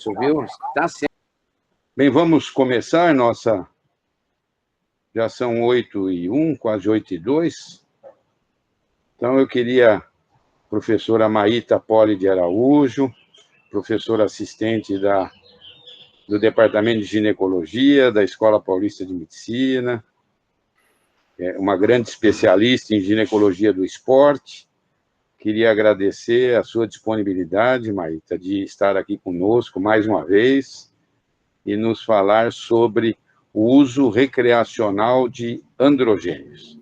Viu? Tá certo. Bem, vamos começar nossa... Já são 8h01, quase 8h02. Então, eu queria... Professora Maíta Poli de Araújo, professora assistente do Departamento de Ginecologia, da Escola Paulista de Medicina, uma grande especialista em ginecologia do esporte. Queria agradecer a sua disponibilidade, Maíta, de estar aqui conosco mais uma vez e nos falar sobre o uso recreacional de androgênios.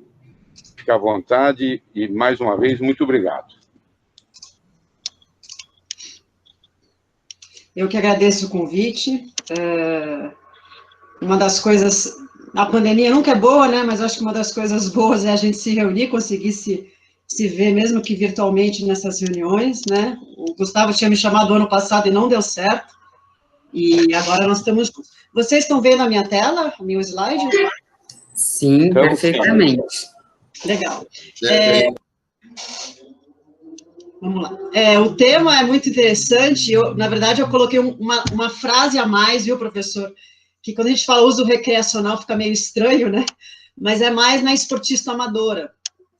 Fique à vontade e, mais uma vez, muito obrigado. Eu que agradeço o convite. Uma das coisas... A pandemia nunca é boa, né? Mas acho que uma das coisas boas é a gente se reunir, conseguir se ver, mesmo que virtualmente, nessas reuniões, né? O Gustavo tinha me chamado ano passado e não deu certo. E agora nós estamos... Vocês estão vendo a minha tela, o meu slide? Sim, perfeitamente. Legal. Vamos lá. O tema é muito interessante. Na verdade, eu coloquei uma frase a mais, viu, professor? Que quando a gente fala uso recreacional fica meio estranho, né? Mas é mais na esportista amadora.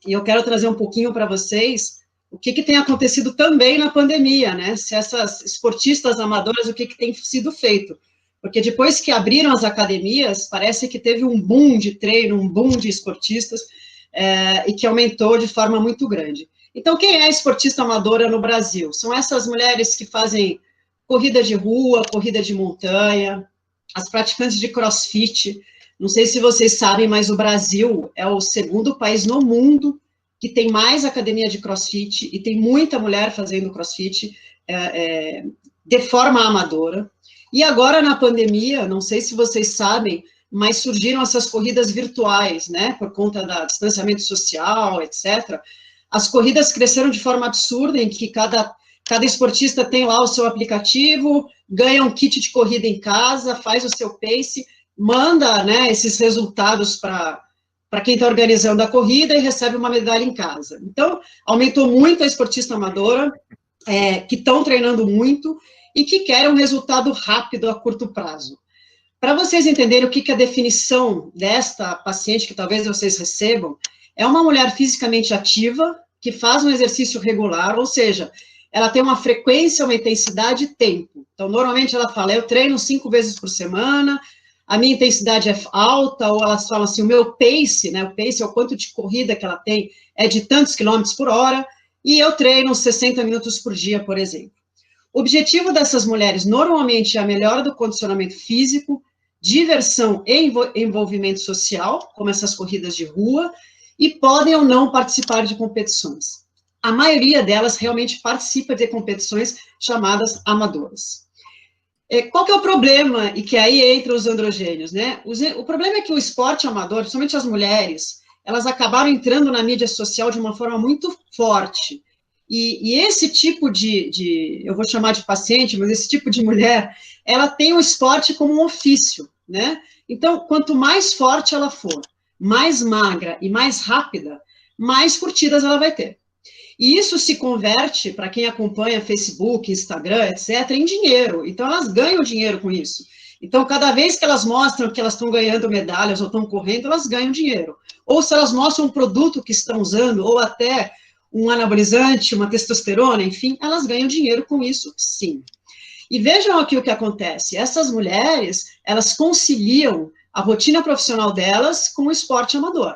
E eu quero trazer um pouquinho para vocês o que tem acontecido também na pandemia, né? Se essas esportistas amadoras, o que tem sido feito. Porque depois que abriram as academias, parece que teve um boom de treino, um boom de esportistas, e que aumentou de forma muito grande. Então, quem é esportista amadora no Brasil? São essas mulheres que fazem corrida de rua, corrida de montanha, as praticantes de crossfit. Não sei se vocês sabem, mas o Brasil é o segundo país no mundo que tem mais academia de crossfit e tem muita mulher fazendo crossfit de forma amadora. E agora, na pandemia, não sei se vocês sabem, mas surgiram essas corridas virtuais, né, por conta do distanciamento social, etc., as corridas cresceram de forma absurda, em que cada esportista tem lá o seu aplicativo, ganha um kit de corrida em casa, faz o seu pace, manda, né, esses resultados para quem está organizando a corrida e recebe uma medalha em casa. Então, aumentou muito a esportista amadora, que estão treinando muito e que querem um resultado rápido a curto prazo. Para vocês entenderem o que é a definição desta paciente, que talvez vocês recebam, é uma mulher fisicamente ativa, que faz um exercício regular, ou seja, ela tem uma frequência, uma intensidade e tempo. Então, normalmente ela fala, eu treino 5 vezes por semana, a minha intensidade é alta, ou elas falam assim, o meu pace, né, o pace é o quanto de corrida que ela tem, é de tantos quilômetros por hora, e eu treino 60 minutos por dia, por exemplo. O objetivo dessas mulheres, normalmente, é a melhora do condicionamento físico, diversão e envolvimento social, como essas corridas de rua, e podem ou não participar de competições. A maioria delas realmente participa de competições chamadas amadoras. Qual que é o problema? E que aí entra os androgênios, né? O problema é que o esporte amador, principalmente as mulheres, elas acabaram entrando na mídia social de uma forma muito forte. E esse tipo eu vou chamar de paciente, mas esse tipo de mulher, ela tem o esporte como um ofício, né? Então, quanto mais forte ela for, mais magra e mais rápida, mais curtidas ela vai ter. E isso se converte, para quem acompanha Facebook, Instagram, etc., em dinheiro. Então, elas ganham dinheiro com isso. Então, cada vez que elas mostram que elas estão ganhando medalhas ou estão correndo, elas ganham dinheiro. Ou se elas mostram um produto que estão usando, ou até um anabolizante, uma testosterona, enfim, elas ganham dinheiro com isso, sim. E vejam aqui o que acontece. Essas mulheres, elas conciliam a rotina profissional delas com o esporte amador.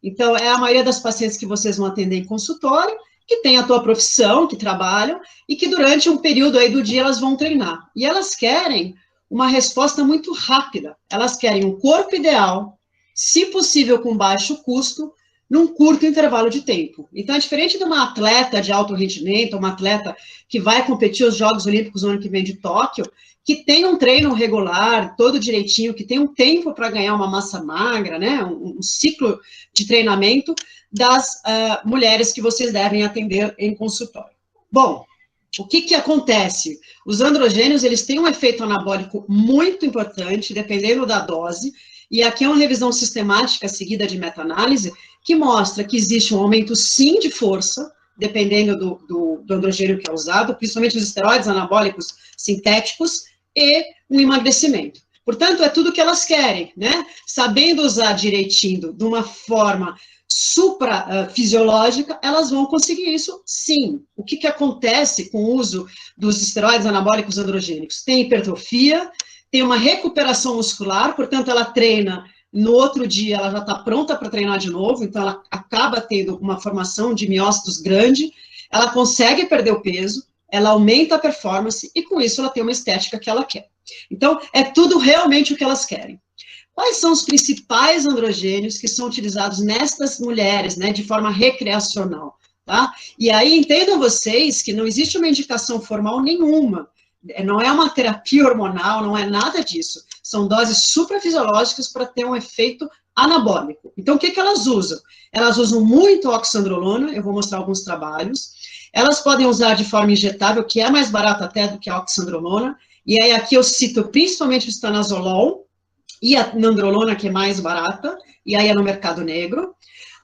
Então, é a maioria das pacientes que vocês vão atender em consultório, que tem a tua profissão, que trabalham, e que durante um período aí do dia elas vão treinar. E elas querem uma resposta muito rápida. Elas querem um corpo ideal, se possível com baixo custo, num curto intervalo de tempo. Então, é diferente de uma atleta de alto rendimento, uma atleta que vai competir os Jogos Olímpicos no ano que vem de Tóquio, que tem um treino regular, todo direitinho, que tem um tempo para ganhar uma massa magra, né, um ciclo de treinamento das mulheres que vocês devem atender em consultório. Bom, o que acontece? Os androgênios, eles têm um efeito anabólico muito importante, dependendo da dose, e aqui é uma revisão sistemática seguida de meta-análise, que mostra que existe um aumento, sim, de força, dependendo do androgênio que é usado, principalmente os esteroides anabólicos sintéticos, e um emagrecimento. Portanto, é tudo que elas querem, né? Sabendo usar direitinho, de uma forma suprafisiológica, elas vão conseguir isso, sim. O que acontece com o uso dos esteroides anabólicos androgênicos? Tem hipertrofia, tem uma recuperação muscular, portanto, ela treina, no outro dia ela já está pronta para treinar de novo, então ela acaba tendo uma formação de miócitos grande, ela consegue perder o peso, ela aumenta a performance, e com isso ela tem uma estética que ela quer. Então, é tudo realmente o que elas querem. Quais são os principais androgênios que são utilizados nestas mulheres, né, de forma recreacional, tá? E aí, entendam vocês que não existe uma indicação formal nenhuma, não é uma terapia hormonal, não é nada disso, são doses suprafisiológicas para ter um efeito anabólico. Então, o que elas usam? Elas usam muito oxandrolona, eu vou mostrar alguns trabalhos, elas podem usar de forma injetável, que é mais barato até do que a oxandrolona, e aí aqui eu cito principalmente o estanazolol e a nandrolona, que é mais barata, e aí é no mercado negro.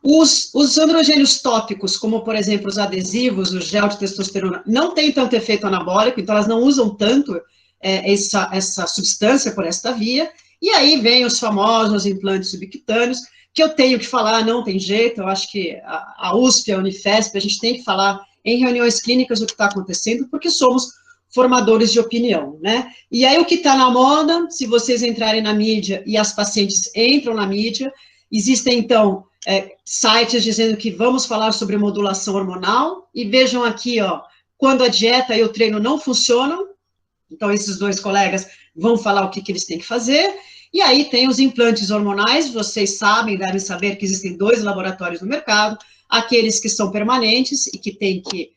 Os androgênios tópicos, como, por exemplo, os adesivos, o gel de testosterona, não tem tanto efeito anabólico, então elas não usam tanto essa substância por esta via. E aí vem os famosos implantes subcutâneos, que eu tenho que falar, não tem jeito, eu acho que a USP, a Unifesp, a gente tem que falar em reuniões clínicas o que está acontecendo, porque somos formadores de opinião, né? E aí o que está na moda, se vocês entrarem na mídia, e as pacientes entram na mídia, existem, então, sites dizendo que vamos falar sobre modulação hormonal, e vejam aqui, ó, quando a dieta e o treino não funcionam, então esses dois colegas vão falar o que eles têm que fazer, e aí tem os implantes hormonais, vocês sabem, devem saber que existem 2 laboratórios no mercado, aqueles que são permanentes, e que tem que,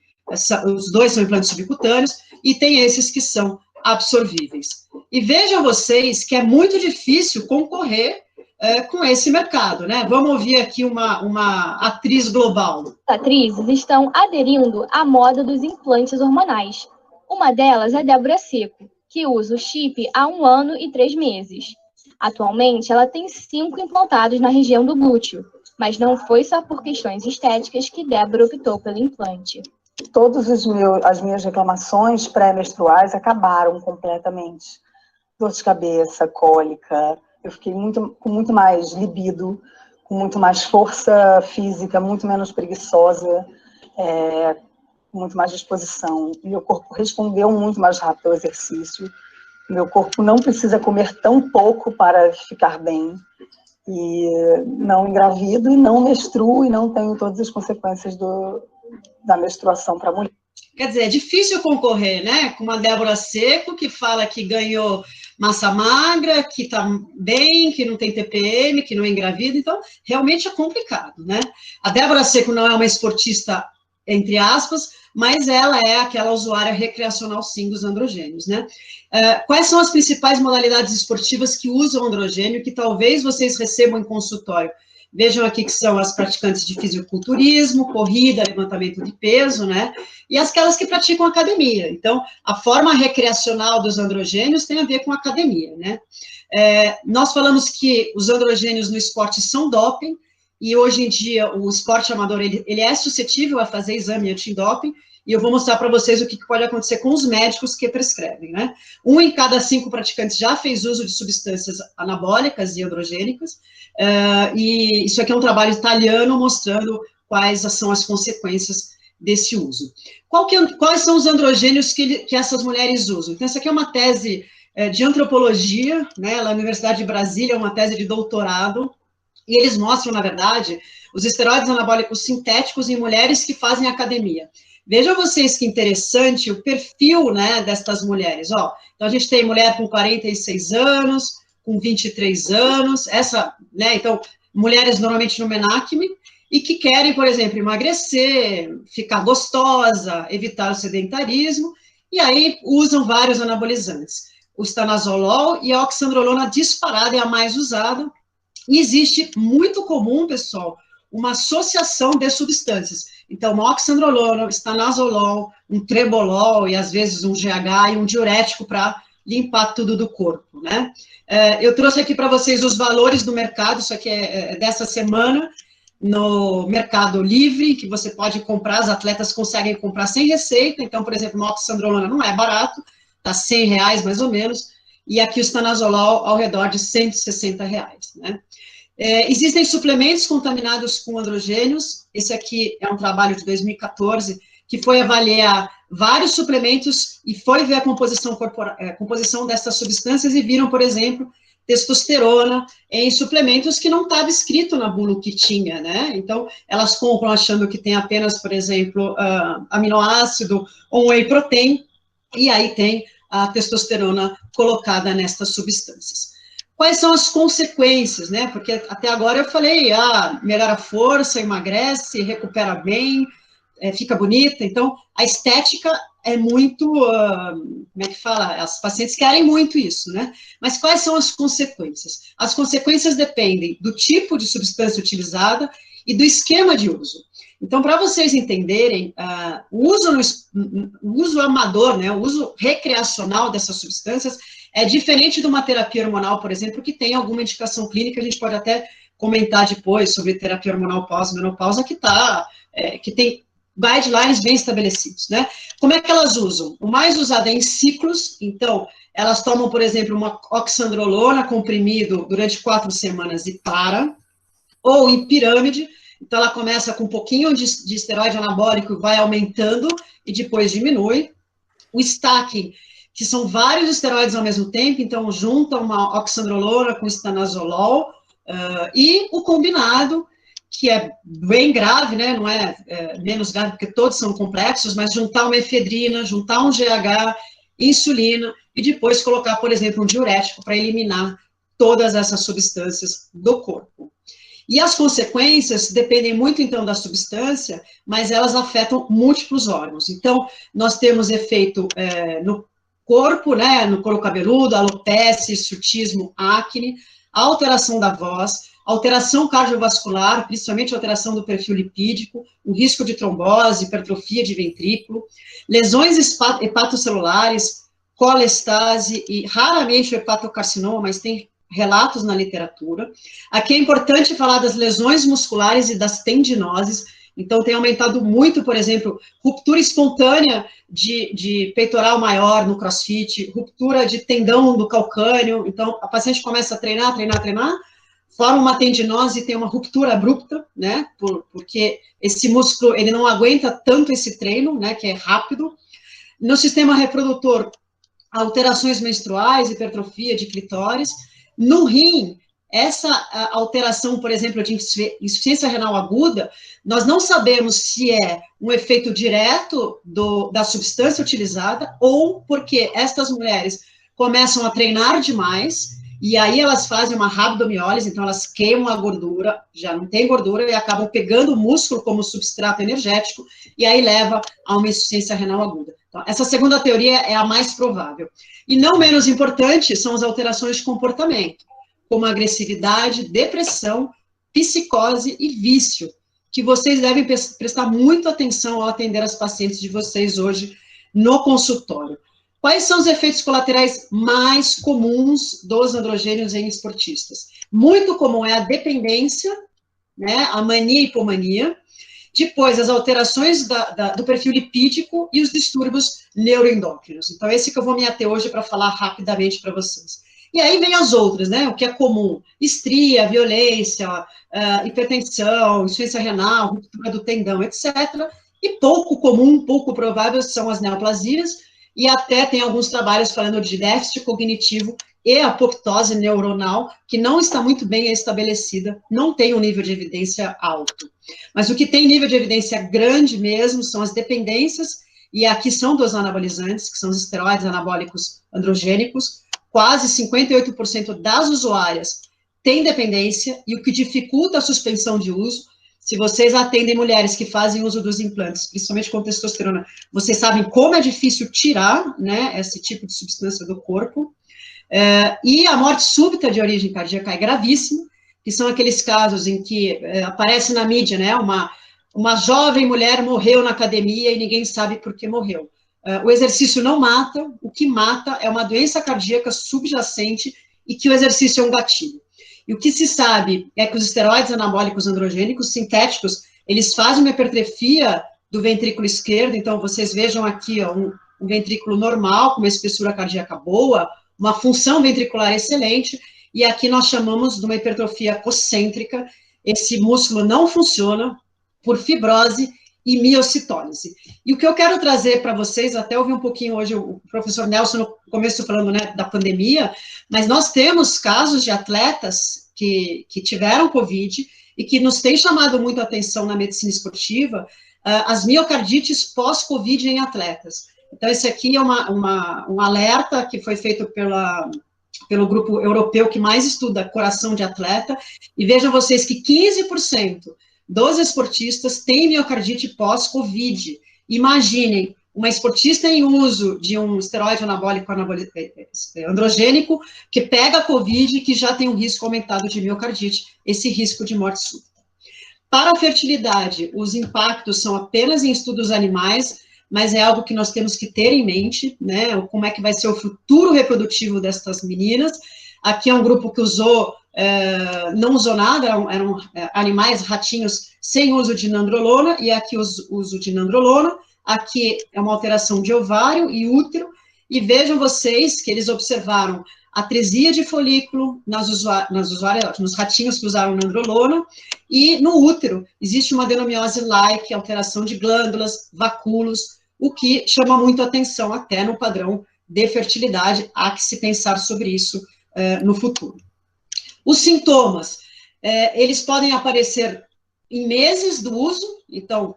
os 2 são implantes subcutâneos, e tem esses que são absorvíveis. E vejam vocês que é muito difícil concorrer com esse mercado, né? Vamos ouvir aqui uma atriz global. As atrizes estão aderindo à moda dos implantes hormonais. Uma delas é Débora Seco, que usa o chip há 1 ano e 3 meses. Atualmente, ela tem 5 implantados na região do glúteo, mas não foi só por questões estéticas que Débora optou pelo implante. Todas as minhas reclamações pré-menstruais acabaram completamente. Dor de cabeça, cólica, eu fiquei com muito mais libido, com muito mais força física, muito menos preguiçosa, com muito mais disposição. Meu corpo respondeu muito mais rápido ao exercício. Meu corpo não precisa comer tão pouco para ficar bem. E não engravido, e não menstruo, e não tenho todas as consequências da menstruação para a mulher. Quer dizer, é difícil concorrer, né? Com uma Débora Seco, que fala que ganhou massa magra, que está bem, que não tem TPM, que não é engravida, então, realmente é complicado, né? A Débora Seco não é uma esportista, entre aspas, mas ela é aquela usuária recreacional, sim, dos androgênios, né? Quais são as principais modalidades esportivas que usam androgênio, que talvez vocês recebam em consultório? Vejam aqui que são as praticantes de fisiculturismo, corrida, levantamento de peso, né? E aquelas que praticam academia. Então, a forma recreacional dos androgênios tem a ver com academia, né? Nós falamos que os androgênios no esporte são doping, e hoje em dia o esporte amador, ele é suscetível a fazer exame antidoping, e eu vou mostrar para vocês o que pode acontecer com os médicos que prescrevem, né? 1 em cada 5 praticantes já fez uso de substâncias anabólicas e androgênicas, e isso aqui é um trabalho italiano mostrando quais são as consequências desse uso. Quais são os androgênios que essas mulheres usam? Então, essa aqui é uma tese de antropologia, né, na Universidade de Brasília, uma tese de doutorado, e eles mostram, na verdade, os esteroides anabólicos sintéticos em mulheres que fazem academia. Vejam vocês que interessante o perfil, né, destas mulheres, ó. Então, a gente tem mulher com 46 anos, com 23 anos, né, então, mulheres normalmente no menacme, e que querem, por exemplo, emagrecer, ficar gostosa, evitar o sedentarismo, e aí usam vários anabolizantes. O estanazolol e a oxandrolona disparada é a mais usada, e existe muito comum, pessoal, uma associação de substâncias. Então, uma oxandrolona, estanazolol, um trebolol, e às vezes um GH e um diurético para limpar tudo do corpo, né? Eu trouxe aqui para vocês os valores do mercado, isso aqui é dessa semana, no Mercado Livre, que você pode comprar, as atletas conseguem comprar sem receita, então, por exemplo, uma oxandrolona não é barato, está R$100 mais ou menos, e aqui o estanozolol ao redor de R$160, né? Existem suplementos contaminados com androgênios, esse aqui é um trabalho de 2014, que foi avaliar vários suplementos e foi ver a composição dessas substâncias e viram, por exemplo, testosterona em suplementos que não estava escrito na bula que tinha, né? Então, elas compram achando que tem apenas, por exemplo, aminoácido ou whey protein, e aí tem a testosterona colocada nestas substâncias. Quais são as consequências, né? Porque até agora eu falei, melhora a força, emagrece, recupera bem, fica bonita. Então, a estética é muito, como é que fala? As pacientes querem muito isso, né? Mas quais são as consequências? As consequências dependem do tipo de substância utilizada e do esquema de uso. Então, para vocês entenderem, o uso amador, né, o uso recreacional dessas substâncias é diferente de uma terapia hormonal, por exemplo, que tem alguma indicação clínica, a gente pode até comentar depois sobre terapia hormonal pós-menopausa, que tem guidelines bem estabelecidos, né? Como é que elas usam? O mais usado é em ciclos, então, elas tomam, por exemplo, uma oxandrolona comprimido durante 4 semanas e para, ou em pirâmide, então ela começa com um pouquinho de esteroide anabólico, vai aumentando e depois diminui. O stacking, que são vários esteroides ao mesmo tempo, então junta uma oxandrolona com estanozolol, e o combinado, que é bem grave, né, não é menos grave, porque todos são complexos, mas juntar uma efedrina, juntar um GH, insulina, e depois colocar, por exemplo, um diurético para eliminar todas essas substâncias do corpo. E as consequências dependem muito, então, da substância, mas elas afetam múltiplos órgãos. Então, nós temos efeito no corpo, né, no couro cabeludo, alopecia, hirsutismo, acne, alteração da voz, alteração cardiovascular, principalmente alteração do perfil lipídico, o risco de trombose, hipertrofia de ventrículo, lesões hepatocelulares, colestase e raramente o hepatocarcinoma, mas tem relatos na literatura. Aqui é importante falar das lesões musculares e das tendinoses. Então, tem aumentado muito, por exemplo, ruptura espontânea de peitoral maior no crossfit, ruptura de tendão do calcâneo. Então, a paciente começa a treinar, forma uma tendinose e tem uma ruptura abrupta, né? Porque esse músculo, ele não aguenta tanto esse treino, né? Que é rápido. No sistema reprodutor, alterações menstruais, hipertrofia de clitóris. No rim, essa alteração, por exemplo, de insuficiência renal aguda, nós não sabemos se é um efeito direto da substância utilizada ou porque estas mulheres começam a treinar demais e aí elas fazem uma rabdomiólise, então elas queimam a gordura, já não tem gordura e acabam pegando o músculo como substrato energético e aí leva a uma insuficiência renal aguda. Então, essa segunda teoria é a mais provável. E não menos importante são as alterações de comportamento, como agressividade, depressão, psicose e vício, que vocês devem prestar muita atenção ao atender as pacientes de vocês hoje no consultório. Quais são os efeitos colaterais mais comuns dos androgênios em esportistas? Muito comum é a dependência, né, a mania e hipomania, depois as alterações do perfil lipídico e os distúrbios neuroendócrinos. Então, esse que eu vou me ater hoje para falar rapidamente para vocês. E aí vem as outras, né, o que é comum, estria, violência, hipertensão, insuficiência renal, ruptura do tendão, etc. E pouco comum, pouco provável são as neoplasias, e até tem alguns trabalhos falando de déficit cognitivo e apoptose neuronal, que não está muito bem estabelecida, não tem um nível de evidência alto. Mas o que tem nível de evidência grande mesmo são as dependências, e aqui são dos anabolizantes, que são os esteroides anabólicos androgênicos, quase 58% das usuárias têm dependência, e o que dificulta a suspensão de uso. Se vocês atendem mulheres que fazem uso dos implantes, principalmente com testosterona, vocês sabem como é difícil tirar, né, esse tipo de substância do corpo. E a morte súbita de origem cardíaca é gravíssima, que são aqueles casos em que aparece na mídia, né, uma jovem mulher morreu na academia e ninguém sabe por que morreu. O exercício não mata, o que mata é uma doença cardíaca subjacente e que o exercício é um gatilho. E o que se sabe é que os esteroides anabólicos androgênicos sintéticos, eles fazem uma hipertrofia do ventrículo esquerdo, então vocês vejam aqui, ó, um ventrículo normal, com uma espessura cardíaca boa, uma função ventricular excelente, e aqui nós chamamos de uma hipertrofia concêntrica. Esse músculo não funciona por fibrose e miocitólise. E o que eu quero trazer para vocês, até ouvi um pouquinho hoje o professor Nelson no começo falando, né, da pandemia, mas nós temos casos de atletas que tiveram Covid e que nos tem chamado muito a atenção na medicina esportiva, as miocardites pós-Covid em atletas. Então, esse aqui é um alerta que foi feito pelo grupo europeu que mais estuda coração de atleta, e vejam vocês que 15% dos esportistas têm miocardite pós-Covid. Imaginem, uma esportista em uso de um esteroide anabólico androgênico que pega a Covid e que já tem um risco aumentado de miocardite, esse risco de morte súbita. Para a fertilidade, os impactos são apenas em estudos animais, mas é algo que nós temos que ter em mente, né, como é que vai ser o futuro reprodutivo dessas meninas. Aqui é um grupo que não usou nada, eram animais, ratinhos, sem uso de nandrolona, e aqui uso de nandrolona. Aqui é uma alteração de ovário e útero, e vejam vocês que eles observaram atresia de folículo nos ratinhos que usaram nandrolona, e no útero existe uma adenomiose-like, alteração de glândulas, vacúolos, o que chama muito atenção até no padrão de fertilidade. Há que se pensar sobre isso no futuro. Os sintomas, eles podem aparecer em meses do uso, então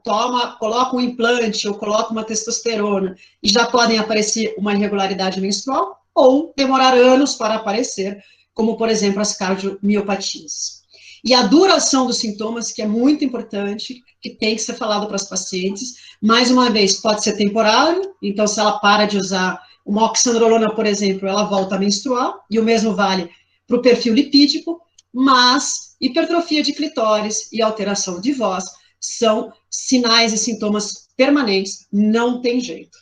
coloca um implante ou coloca uma testosterona e já podem aparecer uma irregularidade menstrual, ou demorar anos para aparecer, como, por exemplo, as cardiomiopatias. E a duração dos sintomas, que é muito importante, que tem que ser falado para as pacientes, mais uma vez, pode ser temporário, então se ela para de usar uma oxandrolona, por exemplo, ela volta a menstruar, e o mesmo vale para o perfil lipídico, mas hipertrofia de clitóris e alteração de voz são sinais e sintomas permanentes, não tem jeito.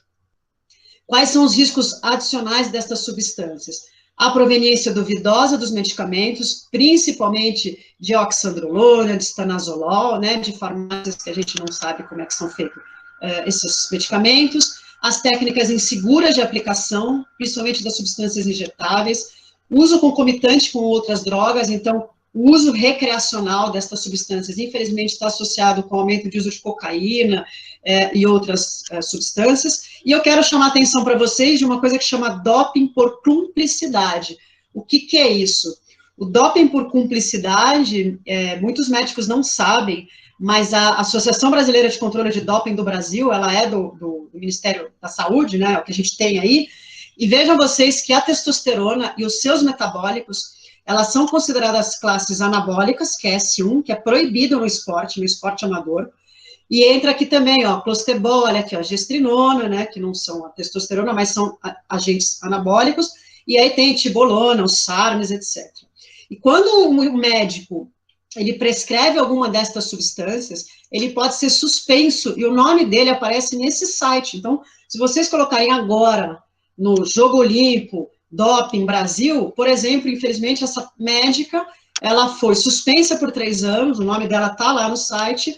Quais são os riscos adicionais destas substâncias? A proveniência duvidosa dos medicamentos, principalmente de oxandrolona, de estanazolol, né, de farmácias que a gente não sabe como é que são feitos esses medicamentos, as técnicas inseguras de aplicação, principalmente das substâncias injetáveis, uso concomitante com outras drogas, então, o uso recreacional destas substâncias, infelizmente, está associado com o aumento de uso de cocaína e outras substâncias. E eu quero chamar a atenção para vocês de uma coisa que chama doping por cumplicidade. O que é isso? O doping por cumplicidade, muitos médicos não sabem, mas a Associação Brasileira de Controle de Doping do Brasil, ela é do Ministério da Saúde, né, o que a gente tem aí, e vejam vocês que a testosterona e os seus metabólicos, elas são consideradas classes anabólicas, que é S1, que é proibido no esporte amador, e entra aqui também, ó, clostebol, olha aqui, ó, gestrinona, né, que não são a testosterona, mas são agentes anabólicos, e aí tem tibolona, os SARMs, etc. E quando o médico, ele prescreve alguma destas substâncias, ele pode ser suspenso, e o nome dele aparece nesse site. Então, se vocês colocarem agora no Jogo Olímpico, Doping Brasil, por exemplo, infelizmente, essa médica, ela foi suspensa por 3 anos, o nome dela está lá no site,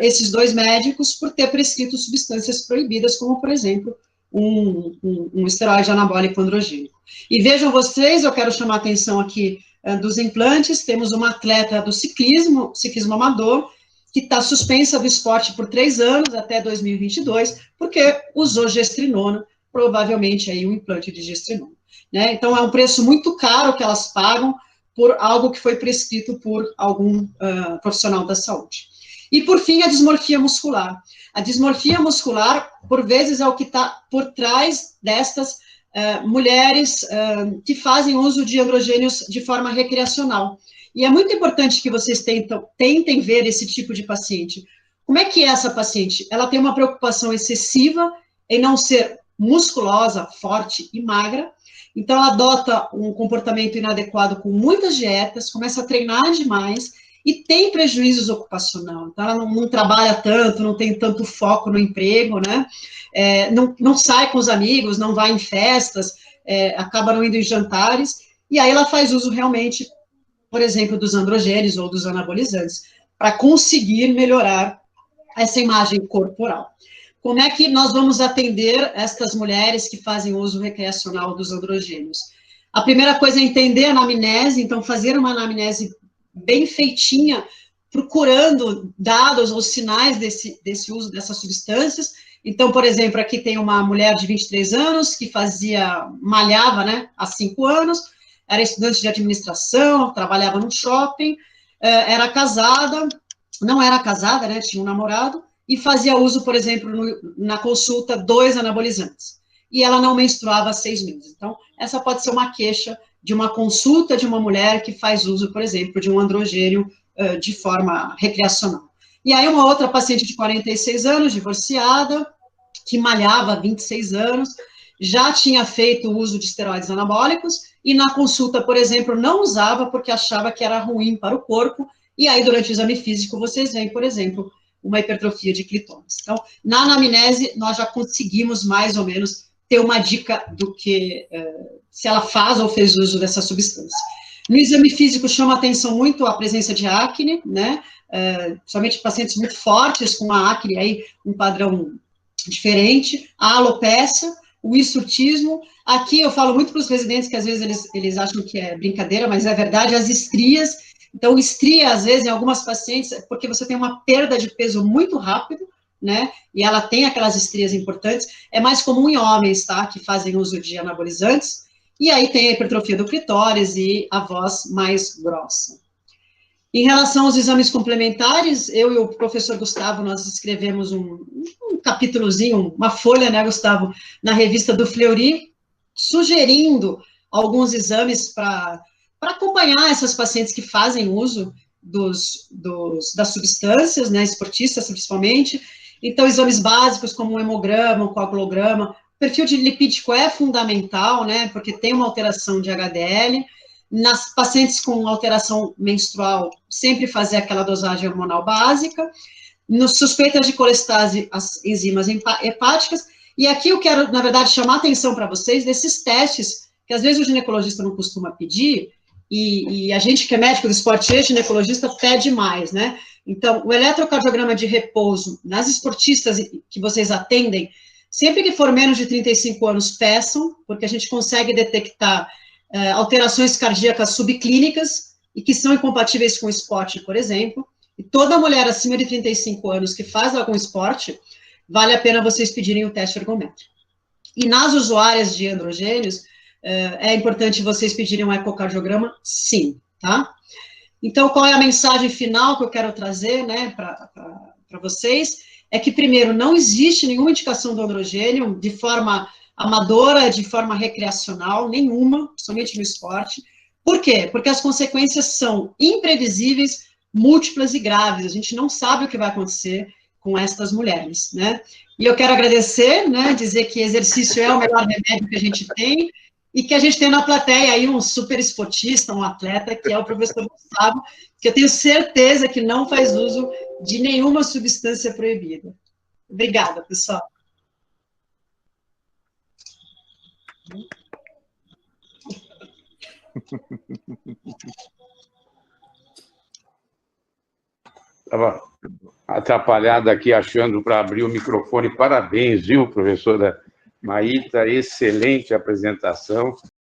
esses 2 médicos, por ter prescrito substâncias proibidas, como, por exemplo, um esteroide anabólico androgênico. E vejam vocês, eu quero chamar a atenção aqui dos implantes, temos uma atleta do ciclismo amador, que está suspensa do esporte por 3 anos, até 2022, porque usou gestrinona, provavelmente aí um implante de gestrinona. Né? Então, é um preço muito caro que elas pagam por algo que foi prescrito por algum profissional da saúde. E, por fim, a dismorfia muscular. A dismorfia muscular, por vezes, é o que está por trás destas mulheres que fazem uso de androgênios de forma recreacional. E é muito importante que vocês tentem ver esse tipo de paciente. Como é que é essa paciente? Ela tem uma preocupação excessiva em não ser musculosa, forte e magra, então ela adota um comportamento inadequado com muitas dietas, começa a treinar demais e tem prejuízos ocupacional. Então ela não trabalha tanto, não tem tanto foco no emprego, né? Não sai com os amigos, não vai em festas, acaba não indo em jantares, e aí ela faz uso realmente, por exemplo, dos androgênios ou dos anabolizantes, para conseguir melhorar essa imagem corporal. como é que nós vamos atender estas mulheres que fazem uso recreacional dos androgênios? A primeira coisa é entender a anamnese, então fazer uma anamnese bem feitinha, procurando dados ou sinais desse uso dessas substâncias. Então, por exemplo, aqui tem uma mulher de 23 anos que malhava, né, há 5 anos, era estudante de administração, trabalhava num shopping, era casada, não era casada, né, tinha um namorado, e fazia uso, por exemplo, na consulta, 2 anabolizantes. E ela não menstruava há 6 meses. Então, essa pode ser uma queixa de uma consulta de uma mulher que faz uso, por exemplo, de um androgênio de forma recreacional. E aí, uma outra paciente de 46 anos, divorciada, que malhava há 26 anos, já tinha feito o uso de esteroides anabólicos, e na consulta, por exemplo, não usava porque achava que era ruim para o corpo, e aí, durante o exame físico, vocês veem, por exemplo, uma hipertrofia de clitóris. Então, na anamnese, nós já conseguimos, mais ou menos, ter uma dica do que, se ela faz ou fez uso dessa substância. No exame físico, chama atenção muito a presença de acne, né, somente pacientes muito fortes, com uma acne aí, um padrão diferente, a alopécia, o hirsutismo. Aqui eu falo muito para os residentes, que às vezes eles acham que é brincadeira, mas é verdade, as estrias. Então, estria, às vezes, em algumas pacientes, porque você tem uma perda de peso muito rápido, né, e ela tem aquelas estrias importantes, é mais comum em homens, tá, que fazem uso de anabolizantes, e aí tem a hipertrofia do clitóris e a voz mais grossa. Em relação aos exames complementares, eu e o professor Gustavo, nós escrevemos um capítulozinho, uma folha, né, Gustavo, na revista do Fleury, sugerindo alguns exames para acompanhar essas pacientes que fazem uso das substâncias, né, esportistas principalmente. Então, exames básicos como um hemograma, um coagulograma. O perfil de lipídico é fundamental, né, porque tem uma alteração de HDL. Nas pacientes com alteração menstrual, sempre fazer aquela dosagem hormonal básica. Nos suspeitas de colestase, as enzimas hepáticas. E aqui eu quero, na verdade, chamar a atenção para vocês desses testes, que às vezes o ginecologista não costuma pedir, e a gente que é médico do esporte e ginecologista pede mais, né? Então, o eletrocardiograma de repouso nas esportistas que vocês atendem, sempre que for menos de 35 anos, peçam, porque a gente consegue detectar alterações cardíacas subclínicas e que são incompatíveis com o esporte, por exemplo. E toda mulher acima de 35 anos que faz algum esporte, vale a pena vocês pedirem o teste ergométrico. E nas usuárias de androgênios, é importante vocês pedirem um ecocardiograma, sim, tá? Então, qual é a mensagem final que eu quero trazer, né, para vocês? É que, primeiro, não existe nenhuma indicação do androgênio de forma amadora, de forma recreacional, nenhuma, somente no esporte. Por quê? Porque as consequências são imprevisíveis, múltiplas e graves. A gente não sabe o que vai acontecer com estas mulheres, né? E eu quero agradecer, né, dizer que exercício é o melhor remédio que a gente tem, e que a gente tem na plateia aí um super esportista, um atleta, que é o professor Gustavo, que eu tenho certeza que não faz uso de nenhuma substância proibida. Obrigada, pessoal. Estava atrapalhado aqui, achando para abrir o microfone. Parabéns, viu, professora Maíta? Excelente apresentação.